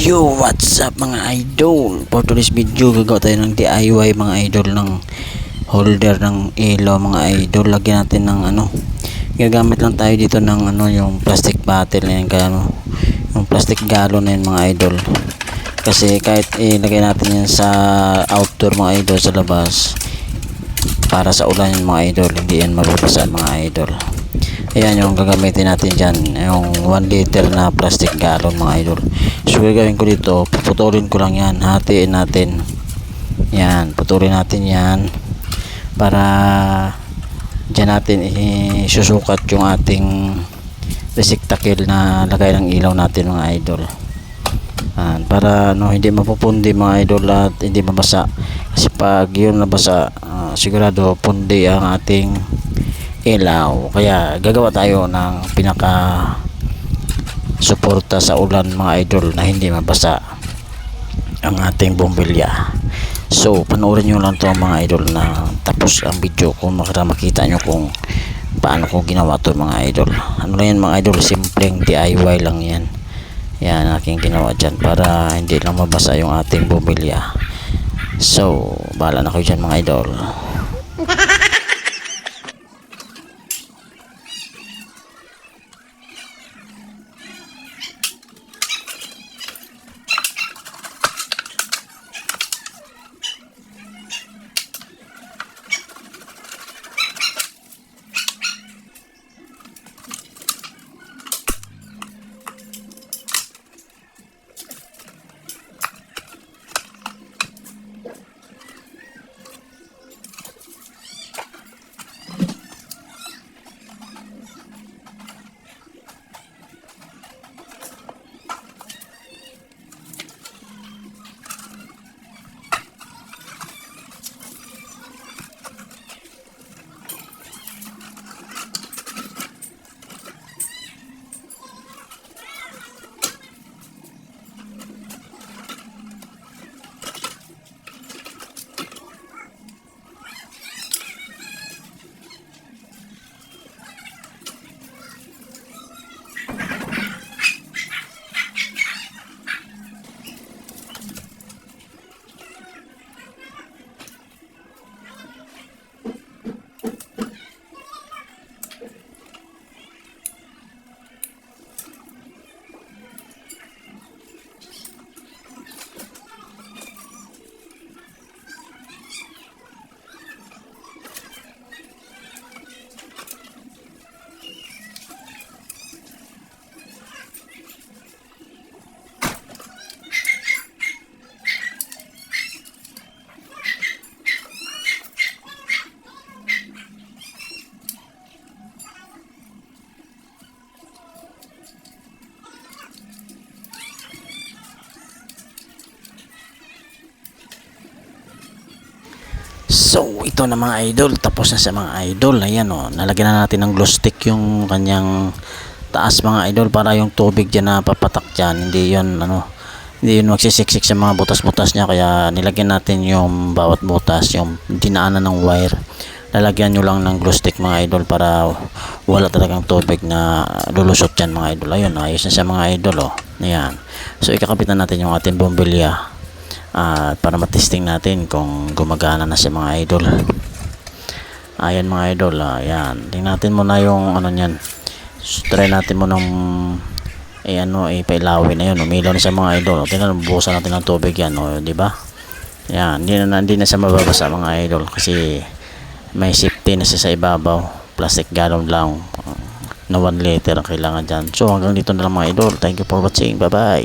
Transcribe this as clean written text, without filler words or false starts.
Yo, what's up mga idol? For today's video, gagawa tayo ng DIY mga idol ng holder ng ilaw mga idol. Lagyan natin ng gagamit lang tayo dito ng yung plastic bottle na yan, kaya yung plastic galon na yan mga idol. Kasi kahit ilagay natin yan sa outdoor mga idol, sa labas, para sa ulan yan mga idol, hindi yan mababasa mga idol. Ayan yung gagamitin natin dyan, yung 1 liter na plastic galon mga idol. So gagawin ko dito, puputulin ko lang yan, hatiin natin yan, putulin natin yan para dyan natin isusukat yung ating receptacle na lagay ng ilaw natin mga idol. Para hindi mapupundi mga idol at hindi mabasa, kasi pag yun nabasa, sigurado pundi ang ating ilaw. Kaya gagawa tayo ng pinaka suporta sa ulan mga idol na hindi mabasa ang ating bombilya. So panoorin nyo lang to mga idol na tapos ang video kung makita nyo kung paano ko ginawa to mga idol. Ano lang yan mga idol, simpleng DIY lang yan. Yan aking ginawa dyan para hindi lang mabasa yung ating bombilya. So bahala na kayo dyan mga idol. So ito na mga idol, tapos na sa mga idol. Ayan nalagyan na natin ng glue stick yung kanyang taas mga idol, para yung tubig dyan na papatak dyan, hindi yun magsisiksik sa mga butas-butas niya. Kaya nilagyan natin yung bawat butas, yung dinaanan ng wire, lalagyan nyo lang ng glue stick mga idol para wala talagang tubig na lulusot dyan mga idol. Ayun, ayos na sa mga idol Ayan. So ikakapitan natin yung ating bombilya para matesting natin kung gumagana na si mga idol. Ayan mga idol, ayan, tingnan natin muna yung niyan. So, try natin muna ipailawin na yun, umilaw na sa mga idol. Tingnan, buhusan natin ng tubig yan, di ba? Ayan, hindi na sa mababasa mga idol, kasi may safety na siya sa ibabaw, plastic gallon lang na 1 liter ang kailangan dyan. So hanggang dito na lang mga idol, thank you for watching, bye bye.